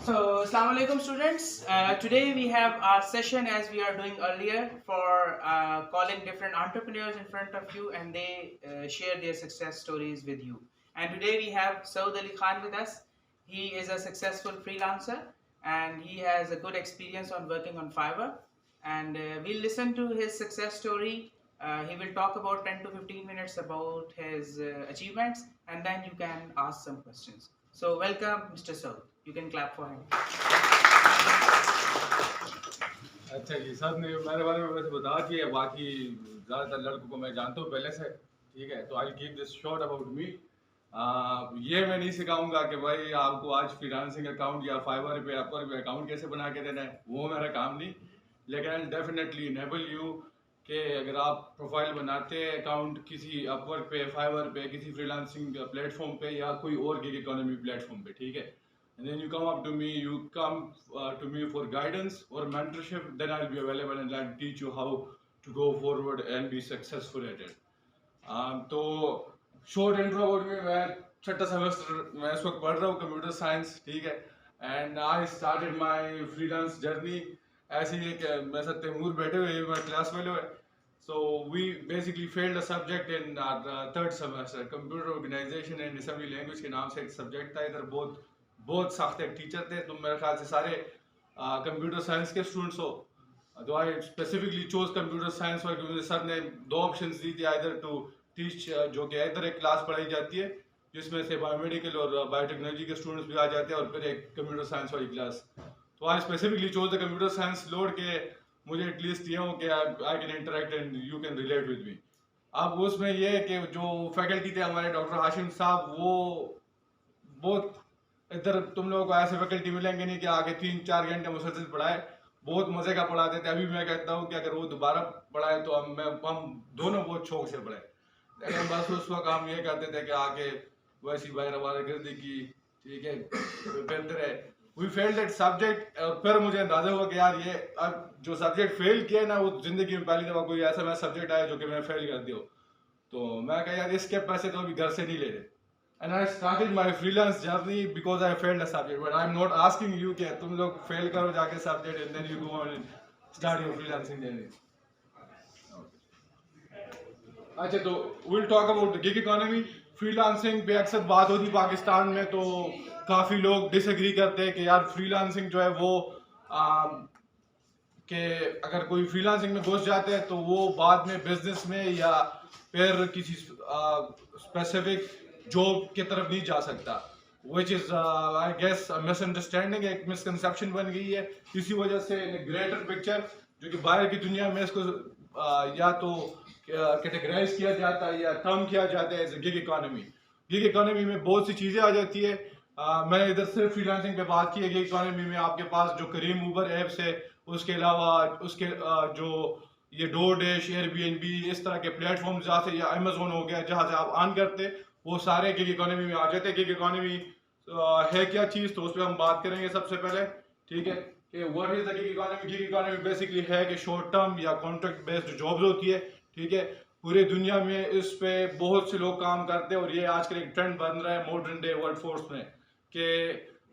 So, Assalamu alaikum students. Today we have our session as we are doing earlier for calling different entrepreneurs in front of you and they share their success stories with you. And today we have Saud Ali Khan with us. He is a successful freelancer and he has a good experience on working on Fiverr. And we'll listen to his success story. He will talk about 10 to 15 minutes about his achievements and then you can ask some questions. So, welcome, Mr. Saud. You can clap for him. अच्छा जी, sir ने मेरे बारे में वैसे बता दिया, बाकी ज़्यादातर लड़कों को मैं जानता हूँ पहले से, ठीक है। तो I keep this short about me. ये मैं नहीं सिखाऊंगा कि भाई आपको आज फ्रीलांसिंग अकाउंट या फाइवर पे अपवर्क पे अकाउंट कैसे बना के देना है, वो मेरा काम नहीं। लेकिन आई डेफिनेटली इनेबल यू कि अगर आप प्रोफाइल बनाते हैं अकाउंट किसी अपवर्क पे, फाइवर पे, किसी फ्रीलांसिंग प्लेटफॉर्म पे या कोई और गिग इकोनॉमी प्लेटफॉर्म पे, ठीक है, and then you come up to me, you come to me for guidance or mentorship, then I'll be available and I'll teach you how to go forward and be successful at it. तो short intro about me, मैं छठा semester मैं इस वक्त पढ़ रहा हूँ computer science, ठीक है। And I started my freelance journey ऐसे ही कि मेरे साथ तैमूर बैठे हुए हैं, मेरे क्लास फेलो है। So we basically failed a subject in our third semester, computer organization and assembly language के नाम से एक सब्जेक्ट था। इधर बहुत बहुत सख्त एक टीचर थे, तुम मेरे ख्याल से सारे कंप्यूटर साइंस के स्टूडेंट्स हो। तो I specifically chose computer science पर क्योंकि सर ने दो ऑप्शंस दी थी, आइदर टू टीच, जो कि इधर एक क्लास पढ़ाई जाती है जिसमें से बायोमेडिकल और बायोटेक्नोलॉजी के स्टूडेंट्स भी आ जाते हैं, और फिर एक कंप्यूटर साइंस वाली क्लास। तो I specifically chose the computer science load के मुझे एटलीस्ट ये हो कि I can interact and you can relate with me. अब उसमें ये है कि जो फैकल्टी थे हमारे डॉक्टर हाशिम साहब, वो बहुत, इधर तुम लोगों को ऐसे फैकल्टी मिलेंगे नहीं कि आगे 3-4 घंटे मुसलसल पढ़ाए, बहुत मजे का पढ़ाते थे। अभी मैं कहता हूँ कि अगर वो दोबारा पढ़ाए तो हम दोनों बहुत शौक से पढ़े। लेकिन बस उस वक्त हम ये करते थे कि आके वैसी बाहर हमारे गिरदी की, ठीक है, फैलते रहे। We failed that subject. फिर मुझे अंदाजा हुआ कि यार ये अब जो सब्जेक्ट फेल किया ना, वो जिंदगी में पहली दफा कोई ऐसा मेरा सब्जेक्ट आया जो कि मैं फेल कर दिया। तो मैं कहा यार इसके पैसे तो अभी घर से नहीं ले रहे। And I started my freelance journey because I failed a subject. But I'm not asking you कि तुम लोग fail करो जाके subject and then you go on and start your freelancing journey. अच्छा, तो we'll talk about the gig economy. Freelancing पे अक्सर बात होती पाकिस्तान में, तो काफ़ी लोग डिसएग्री करते हैं कि यार फ्रीलांसिंग जो है वो कि अगर कोई फ्रीलांसिंग में घुस जाते हैं तो वो बाद में बिजनेस में या फिर किसी स्पेसिफिक जॉब की तरफ नहीं जा सकता, which is I guess misunderstanding, एक मिसकंसेप्शन बन गई है। इसी वजह से ग्रेटर पिक्चर जो कि बाहर की दुनिया में इसको या तो कैटेगराइज किया जाता है या टर्म किया जाता है as gig economy. Gig economy में बहुत सी चीज़ें आ जाती है। मैंने इधर सिर्फ फ्रीलांसिंग पे बात की है। गिग इकोनॉमी में आपके पास जो करीम ऊबर ऐप्स है, उसके अलावा उसके जो ये डोर डैश, एयरबीएनबी, इस तरह के प्लेटफॉर्म जहाँ से, या अमेजोन हो गया जहाँ से आप अर्न करते, वो सारे गिग इकोनॉमी में आ जाते हैं। गिग इकोनॉमी है क्या चीज़, तो उस पर हम बात करेंगे सबसे पहले, ठीक है, कि what is the gig economy. Gig economy basically है कि शॉर्ट टर्म या कॉन्ट्रैक्ट बेस्ड जॉब्स होती है, ठीक है। पूरे दुनिया में इस पे बहुत से लोग काम करते हैं और ये आजकल एक ट्रेंड बन रहा है मॉडर्न डे वर्क फोर्स में कि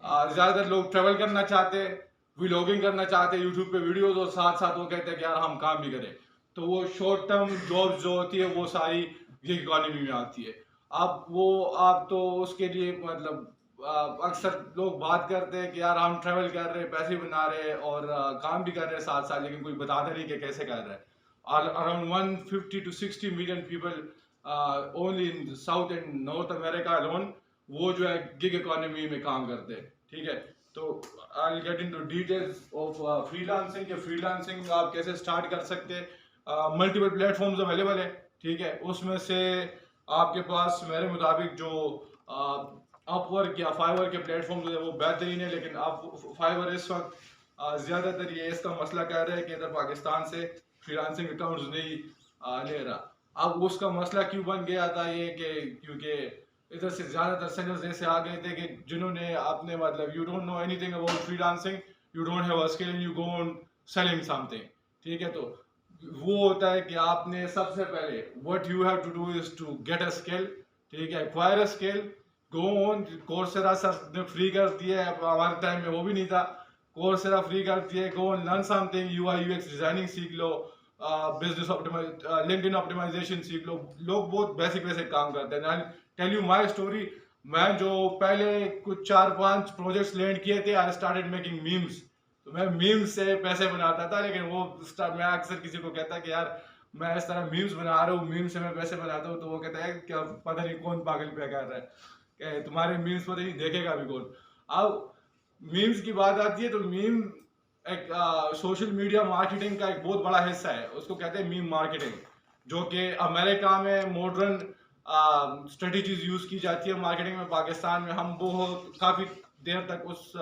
ज़्यादातर लोग ट्रेवल करना चाहते हैं, व्लॉगिंग करना चाहते हैं यूट्यूब पे वीडियोस, और साथ साथ वो कहते हैं कि यार हम काम भी करें। तो वो शॉर्ट टर्म जॉब जो होती है वो सारी गिग इकोनॉमी में आती है। अब वो आप तो उसके लिए मतलब अक्सर लोग बात करते हैं कि यार हम ट्रेवल कर रहे हैं, पैसे बना रहे हैं और काम भी कर रहे हैं साथ साथ, लेकिन कोई बताता नहीं कि कैसे कर रहा है। Around 150 to 60 million people only in South and North America alone, वो जो है गिग इकोनॉमी में काम करते हैं, ठीक है। तो I'll get into details of freelancing, कि फ्रीलांसिंग आप कैसे स्टार्ट कर सकते हैं। मल्टीपल प्लेटफॉर्म्स अवेलेबल है, ठीक है। उसमें से आपके पास मेरे मुताबिक जो अपवर्क या फाइवर के प्लेटफॉर्म्स है वो बेहतरीन है, लेकिन आप फाइवर इस वक्त ज़्यादातर ये इसका मसला कह रहे हैं कि इधर पाकिस्तान से फ्रीलांसिंग अकाउंट्स नहीं ले रहा। अब उसका मसला क्यों बन गया था ये कि क्योंकि इधर से ज़्यादातर सेलर्स ऐसे आ गए थे कि जिन्होंने आपने मतलब you don't know anything about freelancing, you don't have a skill and you go on selling something, ठीक है। तो वो होता है कि आपने सबसे पहले what you have to do is to get a skill, ठीक है, acquire a skill, go on Coursera sir ने फ्री कर दिया है, हमारे टाइम में वो भी नहीं था। कोर्सेरा फ्री कर दिया है, go on learn something, UI UX designing सीख लो, बिजनेस ऑप्टिमाइज लिंक्डइन ऑप्टिमाइजेशन सीख लो। लोग बहुत बेसिक बेसिक काम करते हैं। टेल यू माय स्टोरी, मैं जो पहले कुछ 4-5 प्रोजेक्ट्स लैंड किए थे, आई स्टार्टेड मेकिंग मीम्स। तो मैं मीम्स से पैसे बनाता था, लेकिन वो मैं अक्सर किसी को कहता कि यार मैं इस तरह मीम्स बना रहा हूँ, मीम्स से मैं पैसे बनाता हूँ, तो वो कहता है क्या पता नहीं कौन पागल पे कर रहा है, कि तुम्हारे मीम्स पता नहीं देखेगा भी कौन। अब मीम्स की बात आती है तो मीम एक सोशल मीडिया मार्केटिंग का एक बहुत बड़ा हिस्सा है, उसको कहते हैं मीम मार्केटिंग, जो कि अमेरिका में मॉडर्न स्ट्रेटजीज यूज की जाती है मार्केटिंग में। पाकिस्तान में हम बहुत काफी देर तक उस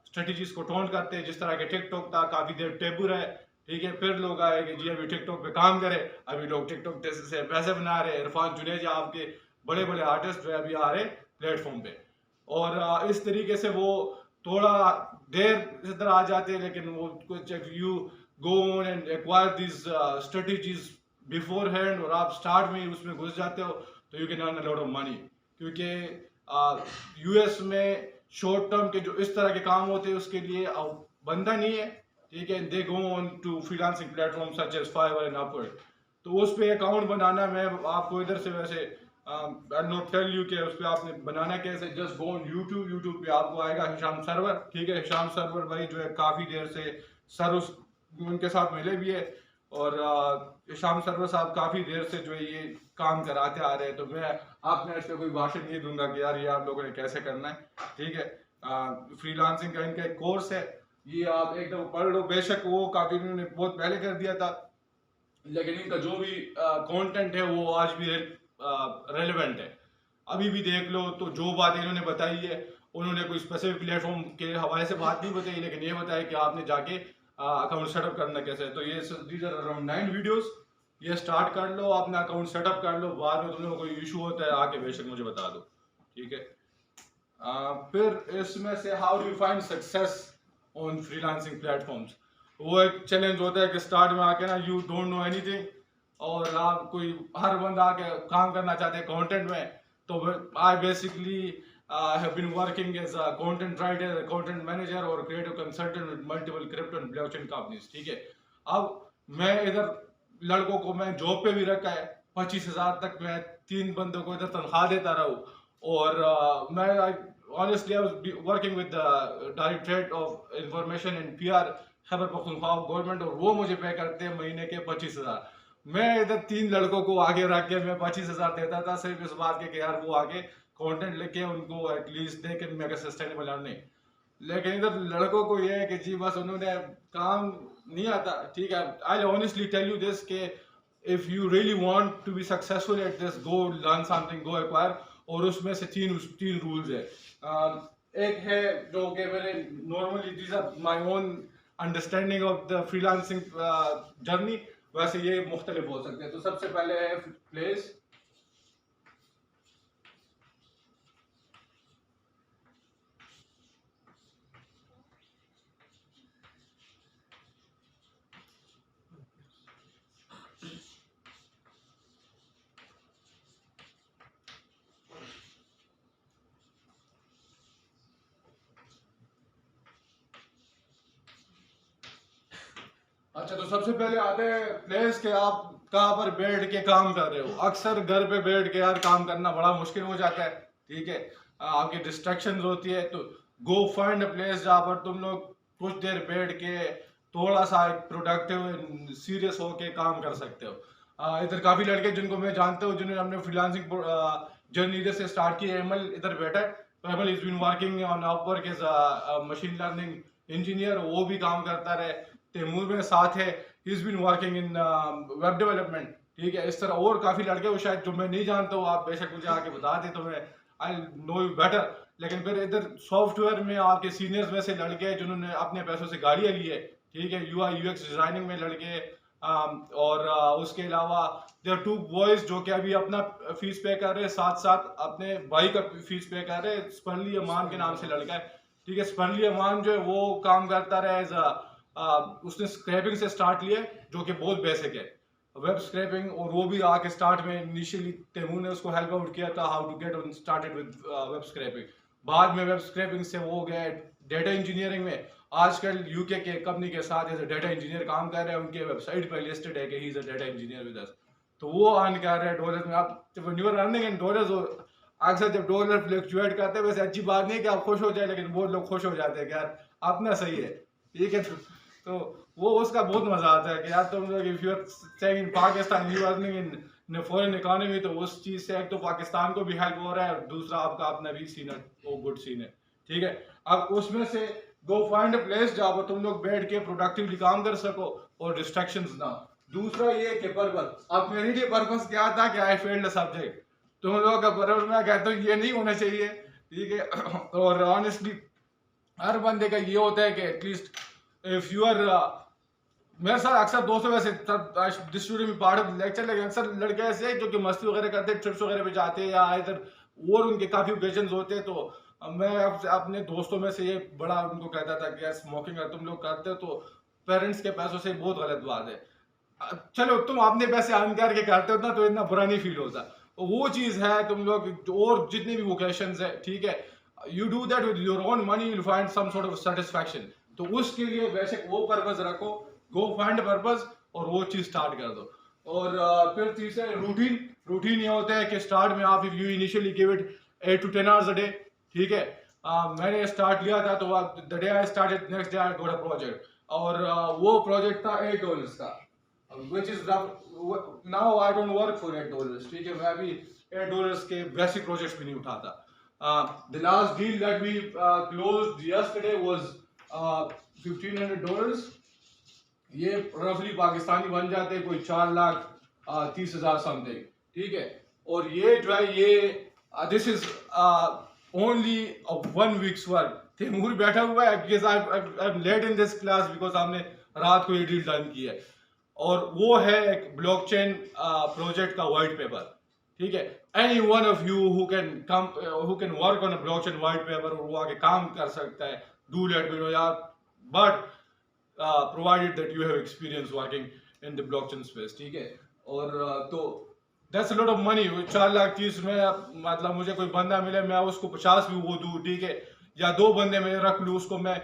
स्ट्रेटजीज को टोन करते हैं, जिस तरह के टिकटॉक था काफी देर टेबू रहे, ठीक है, फिर लोग आए कि जी अभी टिकटॉक पे काम करे, अभी लोग टिकटॉक से पैसे बना रहे, इरफान जुनेजा आपके बड़े बड़े आर्टिस्ट जो अभी आ रहे प्लेटफॉर्म पे, और इस तरीके से वो थोड़ा देर से तरह आ जाते हैं, लेकिन वो कुछ you go on and acquire this strategies before hand, और आप स्टार्ट में उसमें घुस जाते हो तो you can earn a lot of money. क्योंकि यूएस में शॉर्ट टर्म के जो इस तरह के काम होते हैं उसके लिए बंदा नहीं है, ठीक है, they go on to freelancing platform such as Fiverr and Upwork. तो उस पे अकाउंट बनाना, मैं आपको इधर से वैसे आई नॉट टेल यू कि उस पे आपने बनाना कैसे, just go on YouTube, YouTube पे आपको आएगा हिशाम सरवर, ठीक है, हिशाम सरवर भाई जो है काफी देर से सर उस उनके साथ मिले भी है, और हिशाम सरवर साहब काफी देर से जो है ये काम कराते आ रहे हैं, तो मैं आपने इस पे कोई भाषण नहीं दूंगा कि यार ये आप लोगों ने कैसे करना है, ठीक है। फ्रीलांसिंग का इनका एक कोर्स है, ये आप एकदम पढ़ लो, बेशक वो काफी इन्होंने बहुत पहले कर दिया था, लेकिन इनका जो भी कंटेंट है वो आज भी रेलेवेंट है। अभी भी देख लो तो जो बात इन्होंने बताई है, उन्होंने कोई स्पेसिफिक प्लेटफॉर्म के हवाले से बात नहीं बताई, लेकिन ये बताया कि आपने जाके अकाउंट सेटअप करना कैसे है। तो ये दीज आर अराउंड 9 वीडियोस, ये स्टार्ट कर लो, अपना अकाउंट सेटअप कर लो, बाद में तुम लोगों को कोई इशू होता है आके बेशक मुझे बता दो, ठीक है। फिर इसमें से how do you find success on freelancing platforms, वो एक चैलेंज होता है कि स्टार्ट में आके ना यू डोंट नो एनीथिंग, और आप कोई हर बंदा आके काम करना चाहते हैं कंटेंट में। तो I basically have been working as a content writer, content manager और creative consultant with multiple crypto and blockchain companies, ठीक है। अब मैं इधर लड़कों को मैं जॉब पे भी रखा है, 25,000 तक मैं 3 बंदों को इधर तनख्वाह देता रहूँ, और मैं honestly I was working with the Directorate of Information and PR Khyber Pakhtunkhwa government, और वो मुझे पे करते हैं महीने के 25,000। मैं इधर 3 लड़कों को आगे रख के मैं 25,000 देता था, सिर्फ इस बात के कि यार वो आगे कंटेंट लेके उनको एटलीस्ट दे के मेरे सस्टेनेबल अर्निंग। लेकिन इधर लड़कों को ये है कि जी बस उन्होंने काम नहीं आता, ठीक है। I honestly tell you this के if you really want to be successful at this, go learn something, go acquire, और उसमें से तीन रूल्स है। एक है जो कि मेरे normally these are my own understanding of the freelancing journey, वैसे ये मुख्तलिफ हो सकते हैं। तो सबसे पहले है प्लेस, अच्छा, तो सबसे पहले आते हैं प्लेस के आप कहाँ पर बैठ के काम कर रहे हो। अक्सर घर पे बैठ के यार काम करना बड़ा मुश्किल हो जाता है, ठीक है, आपकी डिस्ट्रैक्शन होती है। तो गो फाइंड अ प्लेस जहाँ पर तुम लोग कुछ देर बैठ के थोड़ा सा प्रोडक्टिव सीरियस होके काम कर सकते हो। इधर काफी लड़के जिनको मैं जानता हूँ जिन्होंने अपने फ्रीलांसिंग जर्नी इधर से स्टार्ट की, एमएल इधर बैठा है, तो ML is been working on Upwork as machine learning engineer, वो भी काम करता रहे। तैमूर में साथ है, he is been working in web development, ठीक है। इस तरह और काफी लड़के हो शायद जो मैं नहीं जानता हूँ, आप बेशक मुझे आके बता दें तो मैं आई नो यू बेटर। लेकिन फिर इधर सॉफ्टवेयर में आपके सीनियर्स में से लड़के जिन्होंने अपने पैसों से गाड़ियां ली है, ठीक है, यूआई यूएक्स डिजाइनिंग में लड़के, और उसके अलावा देयर 2 बॉयज जो कि अभी अपना फीस पे कर रहे हैं, साथ साथ अपने भाई का फीस पे कर रहे हैं। स्पर्ली अमान के नाम से लड़का है, ठीक है। स्पर्ली अमान जो है वो काम करता रहा एज उसने स्क्रैपिंग से स्टार्ट लिया जो कि बहुत बेसिक है, वेब स्क्रैपिंग, और वो भी आके स्टार्ट में इनिशियली तैमूर ने उसको हेल्प आउट किया था how to get on started with web scraping. बाद में वेब स्क्रैपिंग से वो गए डेटा इंजीनियरिंग में। आजकल यूके के कंपनी के साथ एज डेटा इंजीनियर काम कर रहे हैं, उनके वेबसाइट पर लिस्टेड है कि he is a data engineer with us. तो वो अर्न कर रहे हैं डॉलर में। आप जब you are earning in dollars, अक्सर जब डॉलर फ्लक्चुएट करते हैं, वैसे अच्छी बात नहीं कि आप खुश हो जाए, लेकिन बहुत लोग खुश हो जाते हैं कि यार अपना सही है, ठीक है। तो वो उसका बहुत मजा आता है कि यार तुम लोग if you are saying in Pakistan you are earning in foreign economy, तो उस चीज से एक तो पाकिस्तान को भी हेल्प हो रहा है, और दूसरा आपका अपना भी सीन है, वो गुड सीन है, ठीक है। अब उसमें से गो फाइंड अ प्लेस जहाँ पर तुम लोग बैठ के प्रोडक्टिवली काम कर सको और डिस्ट्रैक्शंस ना। दूसरा ये कि पर्पस, अब मेरे लिए पर्पस क्या था कि आई फेल्ड द सब्जेक्ट। तुम लोगों का पर्पस मैं कहता हूँ ये नहीं होना चाहिए, ठीक है। और ऑनेस्टली हर बंदे का ये होता है कि एटलीस्ट इफ यू आर मेरे साथ अक्सर दोस्तों वैसे दिस स्टूडेंट में पार्ट ऑफ लेक्चर, लेकिन अक्सर लड़के ऐसे हैं जो कि मस्ती वगैरह करते हैं, ट्रिप्स वगैरह पे जाते हैं या इधर और उनके काफी ओकेजन होते हैं। तो मैं अपने दोस्तों में से ये बड़ा उनको कहता था कि यार स्मोकिंग अगर तुम लोग करते हो तो पेरेंट्स के पैसों से बहुत गलत बात है। चलो तुम अपने पैसे अर्न करके करते हो ना तो इतना बुरा नहीं फील होता, वो चीज है। तुम लोग और जितने भी वोकेशंस है, ठीक है, you do that with your own money, you find some sort of satisfaction. तो उसके लिए वैसे वो पर्पस रखो, गो फाइंड पर्पस और वो चीज स्टार्ट कर दो। और फिर तीसरा रूटीन। रूटीन ये होता है कि स्टार्ट में आप if you initially give it 8 to 10 hours a day, ठीक है। मैंने स्टार्ट लिया था तो the day I started next day I got a project, और वो प्रोजेक्ट था $8 का, which is now I don't work for $8, ठीक है। मैं अभी $8 के बेसिक प्रोजेक्ट्स भी नहीं उठाता। The last deal that we closed yesterday was $1,500। ये रफली पाकिस्तानी बन जाते हैं कोई 4,30,000 समथिंग, ठीक है। और ये जो है ये this is only 1 week's work. Taimur बैठा हुआ है because I am late in this class because हमने रात को ये डील डन की है, और वो है एक ब्लॉकचेन प्रोजेक्ट का वाइट पेपर, ठीक है। Any one of you who can work on a blockchain white paper, और वो आके काम कर सकता है, डू लेट मी नो यार, but provided that you have experience working in the blockchain space, ठीक है। और तो that's a lot of money। 4,30,000 में मतलब मुझे कोई बंदा मिले मैं उसको 50 भी वो दूं, ठीक है, या 2 बंदे मैं रख लूं उसको मैं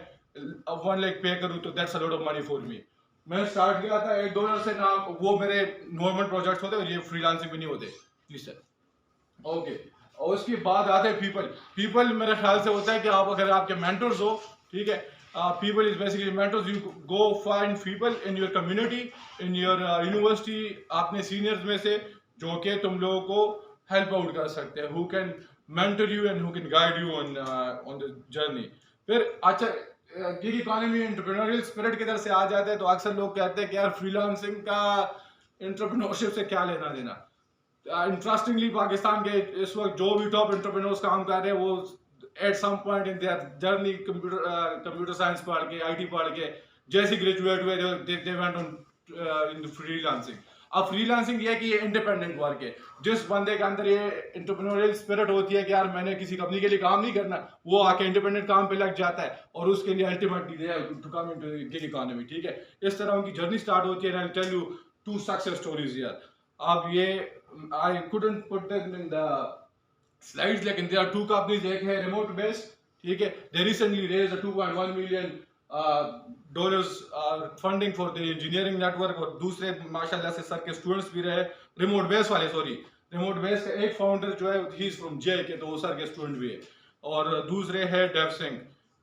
1 लाख पे करूं, तो that's a lot of money for me। मैं स्टार्ट किया था $8 से ना, वो मेरे नॉर्मल प्रोजेक्ट्स होते और ये फ्रीलांसिंग भी नहीं होते, प्लीज सर, ओके। और उसके बाद आते हैं पीपल। पीपल मेरे ख्याल से होता है कि आप अगर आपके मेंटर्स हो, ठीक है, people is basically mentors। You go find people in your community, in your university, अपने सीनियर्स में से जो कि तुम लोगों को हेल्प आउट कर सकते हैं, who can mentor you and who can guide you on the journey। फिर अच्छा गिग इकोनॉमी एंटरप्रेन्योरियल स्पिरिट की तरफ से आ जाते हैं, तो अक्सर लोग कहते हैं कि यार फ्रीलांसिंग का एंटरप्रेन्योरशिप से क्या लेना देना। इंटरेस्टिंगली पाकिस्तान के इस वक्त जो भी टॉप एंटरप्रेन्योर्स काम कर रहे हैं वो at some point in their journey computer science पढ़ के, IT पढ़ के, जैसे ग्रेजुएट हुए they went on in the freelancing। अब फ्रीलांसिंग ये है कि ये इंडिपेंडेंट वर्क है। जिस बंदे के अंदर ये एंटरप्रेन्योरियल स्पिरिट होती है कि यार मैंने किसी कंपनी के लिए काम नहीं करना, वो आके इंडिपेंडेंट काम पे लग जाता है, और उसके लिए ultimately to come into gig economy, ठीक है। इस तरह उनकी जर्नी स्टार्ट होती है। I tell you 2 success stories here. अब ये I couldn't put that in the slides, लेकिन देयर आर 2 कंपनीज। एक है रिमोट बेस्ड, ठीक है, they recently raised $2.1 million funding for the engineering network, और दूसरे माशाल्लाह से सर के स्टूडेंट्स भी रहे, रिमोट बेस वाले, सॉरी रिमोट बेस का एक फाउंडर जो है ही इज फ्रॉम जे के, तो वो सर के स्टूडेंट भी है। और दूसरे है डेव सिंह।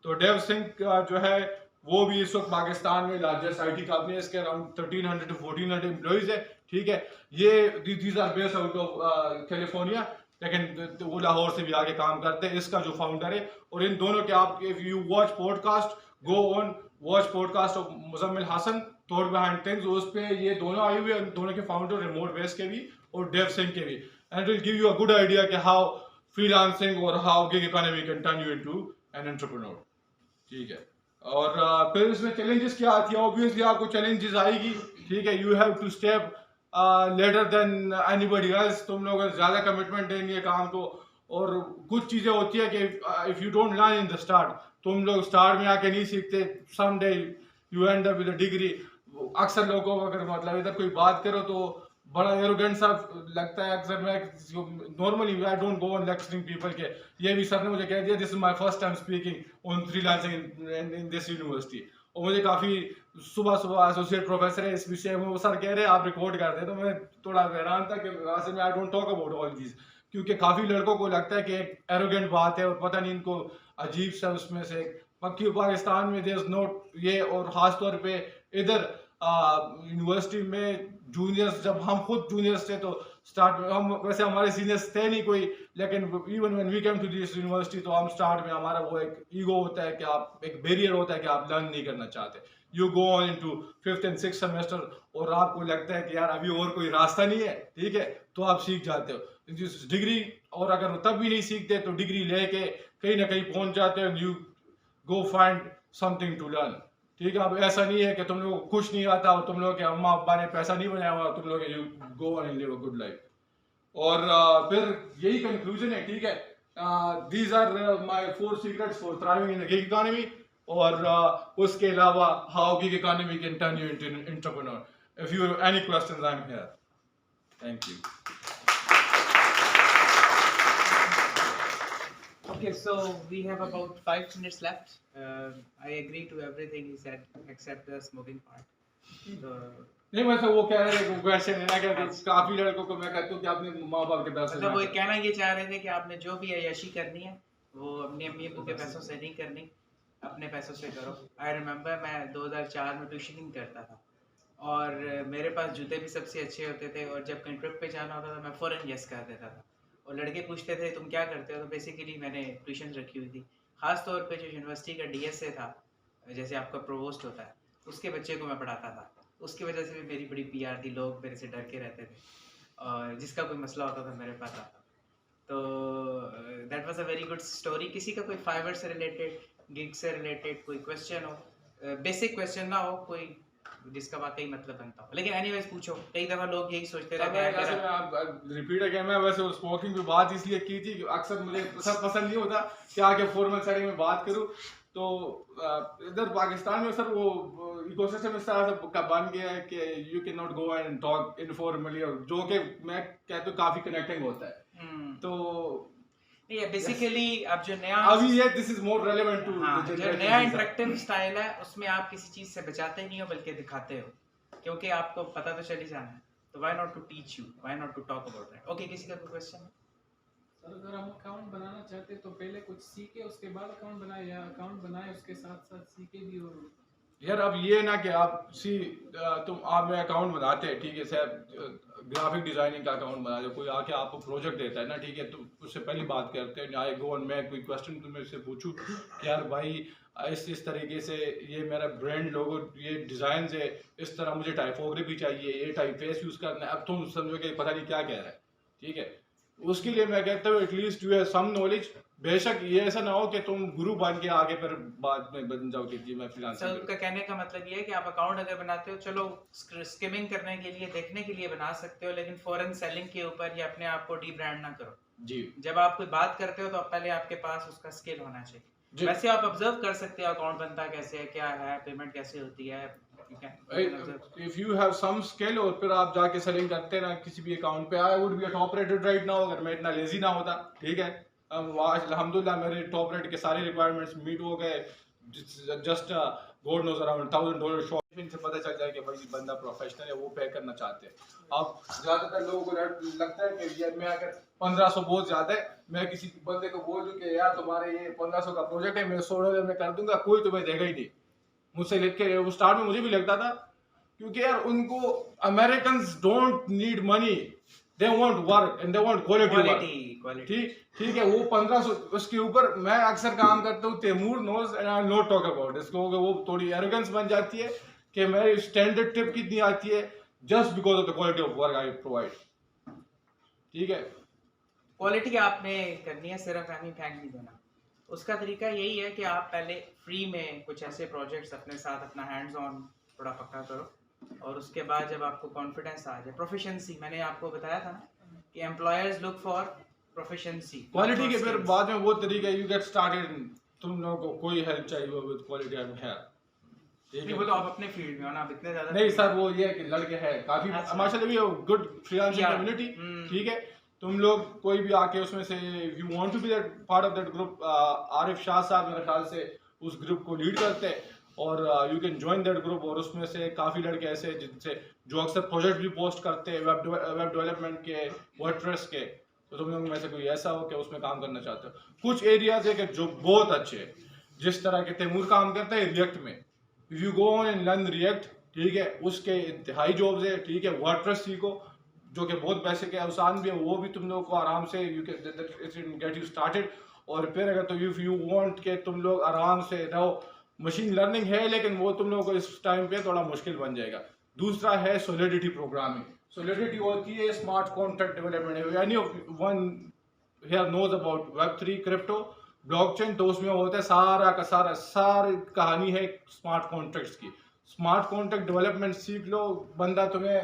तो डेव सिंह जो है वो भी इस वक्त पाकिस्तान में लार्जेस्ट IT कंपनी है, इसके अराउंड 1300 to 1400 एम्प्लॉइज है, ठीक है। ये these are based out of California, लेकिन वो लाहौर से भी आगे काम करते हैं। इसका जो फाउंडर है, और इन दोनों के आप if you watch podcast, go on watch podcast of Muzammil Hassan, thought behind things, उस पे ये दोनों आए हुए हैं, दोनों के फाउंडर रिमोट बेस के भी और डेव सिंह के भी, and it will give you a good idea कि हाउ फ्रीलांसिंग और how gig economy can turn you into an entrepreneur, ठीक है। और फिर इसमें चैलेंजेस क्या आती है, ऑब्वियसली आपको चैलेंजेस आएगी, ठीक है। You have to step later than anybody else. तुम लोग ज्यादा कमिटमेंट देंगे काम को, और कुछ चीजें होती है कि if you don't learn in the start, तुम लोग स्टार्ट में आके नहीं सीखते, some day you end up with a degree, अक्सर लोगों को अगर मतलब इधर कोई बात करो तो बड़ा एरोगेंट सा लगता है। अक्सर मैं normally I don't go on lecturing people के, ये भी सर ने मुझे कह दिया this is my first time speaking on freelancing in this university. और मुझे काफ़ी सुबह सुबह एसोसिएट प्रोफेसर है इस विषय में, वो सर कह रहे हैं आप रिकॉर्ड कर दे, तो मैं थोड़ा हैरान था कि वैसे में I don't talk about all these, क्योंकि काफ़ी लड़कों को लगता है कि एक एरोगेंट बात है और पता नहीं इनको अजीब सा उसमें से पक्की पाकिस्तान में देयर इज नॉट ये। और ख़ास तौर पे इधर यूनिवर्सिटी में जूनियर्स, जब हम खुद जूनियर्स थे तो स्टार्ट में हम वैसे हमारे सीनियर्स थे नहीं कोई, लेकिन even when we came to this university तो हम स्टार्ट में हमारा वो एक ईगो होता है कि आप एक बैरियर होता है कि आप लर्न नहीं करना चाहते। You go on into 5th and 6th semester और आपको लगता है कि यार अभी और कोई रास्ता नहीं है, ठीक है, तो आप सीख जाते हो डिग्री। और अगर तब भी नहीं सीखते तो डिग्री लेके कहीं ना कहीं पहुंच जाते हो, you go find something to learn, ठीक है। अब ऐसा नहीं है कि तुम लोगों को कुछ नहीं आता और तुम लोगों के अम्मा अब्बा ने पैसा नहीं बनाया हुआ, तुम लोग you go on and live a good life. और फिर यही कंक्लूजन है, ठीक है। These are my 4 secrets for thriving in the gig economy. और उसके अलावा how gig economy can turn you into an entrepreneur. If you have any questions I am here. Thank you. Okay, so we have about 5 minutes left. I agree to everything he said except the smoking part. So, नहीं वैसे वो कह रहे थे question है ना कि काफी लड़कों को मैं कहता हूँ कि अपने माँ बाप के पैसे मतलब वो कहना ये चाह रहे थे कि आपने जो भी अय्याशी करनी है वो अपनी अम्मी अब्बू के पैसों से नहीं करनी, अपने पैसों से करो। आई रिमेम्बर मैं 2004 में ट्यूशनिंग करता था और मेरे पास जूते भी सबसे अच्छे होते थे, और जब कहीं ट्रिप पे जाना होता था मैं फ़ौरन यस कर देता था। और लड़के पूछते थे तुम क्या करते हो, तो बेसिकली मैंने ट्यूशन रखी हुई थी। ख़ास तौर पे जो यूनिवर्सिटी का डीएसए था, जैसे आपका प्रोवोस्ट होता है, उसके बच्चे को मैं पढ़ाता था। उसकी वजह से भी मेरी बड़ी पीआर थी, लोग मेरे से डर के रहते थे और जिसका कोई मसला होता था मेरे पास आता। तो that was a very good story. किसी का कोई फाइवर से रिलेटेड, गिग से रिलेटेड कोई क्वेश्चन हो, बेसिक क्वेश्चन ना हो कोई जिसका वाकई मतलब बनता हो, लेकिन एनीवेज पूछो। कई दफा लोग यही सोचते रहते हैं। रिपीट अगेन, मैं वैसे स्मोकिंग की बात इसलिए की थी कि अक्सर मुझे सब पसंद नहीं होता कि आके फॉर्मल सेटिंग में बात करूं। तो इधर पाकिस्तान में सर वो इकोसिस्टम इस तरह से बन गया है कि you can not go and talk informally, और जो कि मैं कहता हूँ काफी कनेक्टिंग होता है। तो ये बेसिकली अब जो नया अभी ये this is more relevant to जो नया इंटरेक्टिव स्टाइल है उसमें आप किसी चीज से बचाते नहीं हो बल्कि दिखाते हो, क्योंकि आपको पता तो चल ही जाना है। तो why not to teach you, why not to talk about that. Okay, किसी का कोई क्वेश्चन है? सर अगर हम अकाउंट बनाना चाहते हैं तो पहले कुछ सीखे उसके बाद अकाउंट बनाए, या अकाउंट बनाए उसके साथ साथ सीखे भी? और यार अब ये ना कि आप तुम आप में अकाउंट बनाते हैं, ठीक है सर, ग्राफिक डिजाइनिंग का अकाउंट बना दो, कोई आके आपको प्रोजेक्ट देता है ना, ठीक है, तो उससे पहले बात करते हैं आई गो और मैं कोई क्वेश्चन तुम्हें से पूछूं कि यार भाई इस तरीके से ये मेरा ब्रांड लोगो, ये डिजाइन है, इस तरह मुझे टाइपोग्राफी चाहिए, ये टाइप फेस यूज करना है, अब तुम समझो कि पता नहीं क्या कह रहा है, ठीक है। उसके लिए मैं कहता हूँ at least you have some knowledge. बेशक ये ऐसा ना हो कि तुम गुरु बन के आगे फिर बाद में बन जाओ कि जी मैं फ्रीलांसर। सर उनका कहने का मतलब ये है कि आप अकाउंट अगर बनाते हो, चलो स्किमिंग करने के लिए, देखने के लिए बना सकते हो, लेकिन फॉरेन सेलिंग के ऊपर या अपने आप को डी ब्रांड ना करो जी। जब आप कोई बात करते हो तो पहले आपके पास उसका स्किल होना चाहिए। वैसे आप ऑब्जर्व कर सकते हो अकाउंट बनता कैसे है, क्या है, पेमेंट कैसे होती है, if you have some skill और फिर आप जाके सेलिंग करते ना किसी भी अकाउंट पे, I would be a top rated right now अगर मैं इतना लेजी ना होता, ठीक है। अल्हम्दुलिल्लाह मेरे टॉप रेट के सारे रिक्वायरमेंट्स मीट हो गए, just God knows around $1000 shopping से पता चल जाए कि भाई बंदा प्रोफेशनल है, वो पे करना चाहते हैं। अब ज्यादातर लोगों को लगता है कि यार मैं अगर 1500 बहुत ज्यादा है, मैं किसी बंदे को बोल दूं कि यार तुम्हारे ये 1500 का प्रोजेक्ट है, मैं $100 में कर दूंगा, कोई तुम्हें देगा ही नहीं। मुझसे लिख के वो स्टार्ट में मुझे भी लगता था, क्योंकि यार उनको Americans don't need money, they want work and they want quality. ठीक है, वो 1500 उसके ऊपर मैं अक्सर काम करता हूँ। Taimur knows and I not talk about इसको, वो थोड़ी एरोगेंस बन जाती है कि मेरी स्टैंडर्ड टिप कितनी आती है just because of the quality of work I provide, ठीक है। क्वालिटी आपने करनी है, सिर्फ हमें फेंक नहीं देना। उसका तरीका यही है कि आप पहले फ्री में कुछ ऐसे प्रोजेक्ट्स अपने साथ अपना हैंड्स ऑन थोड़ा पक्का करो, और उसके बाद जब आपको कॉन्फिडेंस आ जाए, प्रोफिशिएंसी, मैंने आपको बताया था ना कि employers look for proficiency, quality के फिर बाद में वो तरीका यू गेट स्टार्टेड, तुम लोगों को कोई हेल्प चाहिए हो with quality I am here, नहीं वो तो आप अपने फील्ड में हो ना, आप इतने ज्यादा नहीं सर, वो ये है कि लड़के हैं काफी अच्छा। माशाल्लाह भी good freelancing Yeah. Community, Hmm. ठीक है। तुम लोग कोई भी आके उसमें से you want to be that part of that group, Arif Shah sahab मेरे ख्याल से उस ग्रुप को लीड करते हैं, और you can join that group. और उसमें से काफ़ी लड़के ऐसे हैं जिनसे जो अक्सर प्रोजेक्ट भी पोस्ट करते हैं वेब डेवलपमेंट के, वर्डप्रेस के। तो तुम लोग में से कोई ऐसा हो कि उसमें काम करना चाहते हो, कुछ एरियाज है कि जो बहुत अच्छे हैं, जिस तरह के तैमूर काम करता है रिएक्ट में, if you go on and learn react, ठीक है, उसके इंतहाई जॉब्स है, ठीक है। वर्डप्रेस सीखो जो कि बहुत पैसे के आसान भी है, वो भी तुम लोगों को आराम से you can get you started. और फिर अगर तो इफ यू वांट के तुम लोग आराम से रहो, मशीन लर्निंग है लेकिन वो तुम लोगों को इस टाइम पे थोड़ा मुश्किल बन जाएगा। दूसरा है सॉलिडिटी प्रोग्रामिंग। सॉलिडिटी होती है smart contract development. Any one here knows about वेब3 क्रिप्टो ब्लॉकचेन, तो उसमें होता है सारा का सारी कहानी है स्मार्ट कॉन्ट्रैक्ट्स की। स्मार्ट कॉन्ट्रैक्ट डेवलपमेंट सीख लो, बंदा तुम्हें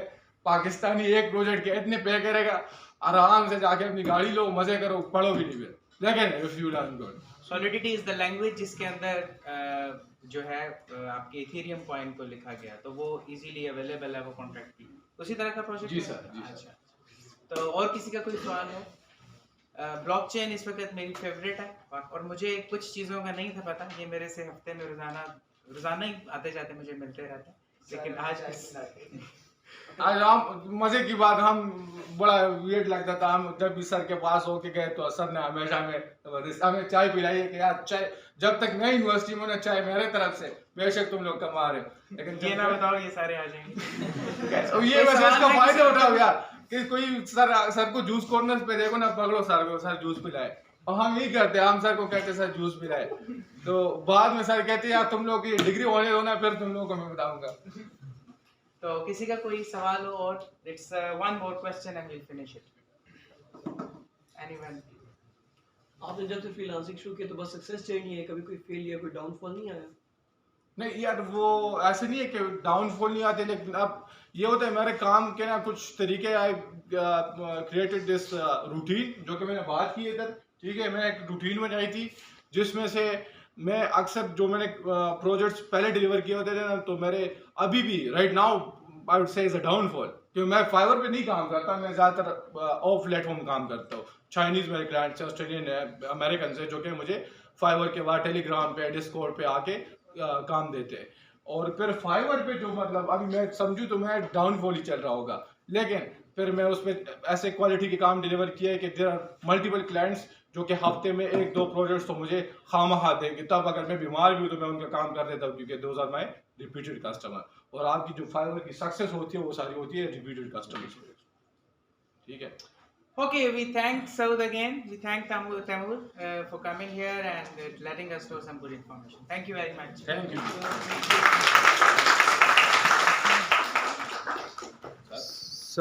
पाकिस्तानी एक प्रोजेक्ट के इतने पे करेगा, आराम से जाके अपनी गाड़ी लो, मजे करो, पढ़ो भी नहीं फिर, लेकिन if you learn good. Solidity is the language जिसके अंदर जो है आपके इथेरियम कॉइन को लिखा गया, तो वो इजीली अवेलेबल है वो कॉन्ट्रैक्ट की, उसी तरह का प्रोजेक्ट जी है? सर, जी सर। अच्छा, तो और किसी का कोई सवाल हो? ब्लॉकचेन इस वक्त मेरी फेवरेट है, और मुझे कुछ चीज़ों का नहीं था पता, ये मेरे से हफ्ते में रोजाना ही आते जाते मुझे मिलते रहते हैं, लेकिन आज हम मजे की बात, हम बड़ा वियर्ड लगता था, हम जब भी सर के पास होके गए तो सर ने हमेशा हमें चाय पिलाई है कि यार चाय, जब तक मैं यूनिवर्सिटी में ना चाय मेरे तरफ से, बेशक तुम लोग कमा रहे हो, लेकिन ये ना बताओ ये सारे आ जाएंगे। तो ये वैसे इसका फायदा उठाओ यार, कि कोई सर को जूस कॉर्नर पे देखो ना, पकड़ो सर को, सर जूस पिलाए, और हम यही करते हैं, हम सर को कहते सर जूस पिलाए, तो बाद में सर कहते यार तुम लोग की डिग्री होने दो ना, फिर तुम लोग को मैं बताऊंगा। तो किसी का कोई सवाल हो? और it's one more question and will finish it. Anyone? आपने जब से फ्रीलांसिंग शुरू किया तो बस सक्सेस जर्नी है, कभी कोई फेलियर, कोई डाउनफॉल नहीं आया? नहीं यार, वो ऐसे नहीं है कि डाउनफॉल नहीं आते, लेकिन अब ये होता है मेरे काम के ना कुछ तरीके, आई क्रिएटेड दिस रूटीन, जो कि मैंने बात की इधर, ठीक है। मैं एक रूटीन में आई थी जिसमें से मैं अक्सर जो मैंने प्रोजेक्ट्स पहले डिलीवर किए होते थे ना, तो मेरे अभी भी right now I would say is a downfall, क्योंकि मैं फाइवर पे नहीं काम करता, मैं ज़्यादातर ऑफ प्लेटफॉर्म काम करता हूँ। चाइनीज़ मेरे क्लाइंट्स हैं, ऑस्ट्रेलियन है, अमेरिकन है, जो कि मुझे फाइवर के बाद टेलीग्राम पे, डिस्कॉर्ड पे आके काम देते हैं। और फिर फाइवर पे जो मतलब अभी मैं समझूँ तो मैं डाउनफॉल ही चल रहा होगा, लेकिन फिर मैं उसमें ऐसे क्वालिटी के काम डिलीवर किया है कि देयर आर मल्टीपल क्लाइंट्स जो कि हफ्ते में 1-2 प्रोजेक्ट्स तो मुझे खामखा देंगे, तब अगर मैं बीमार भी हूँ तो मैं उनका काम कर देता हूँ, क्योंकि those are my repeated customer. और आपकी जो फाइवर की सक्सेस होती है वो सारी होती है रिपीटेड कस्टमर्स, ठीक है। Okay, we thank Saud again. We thank Tamur for coming here and letting us know some good information. Thank you very much. Thank you.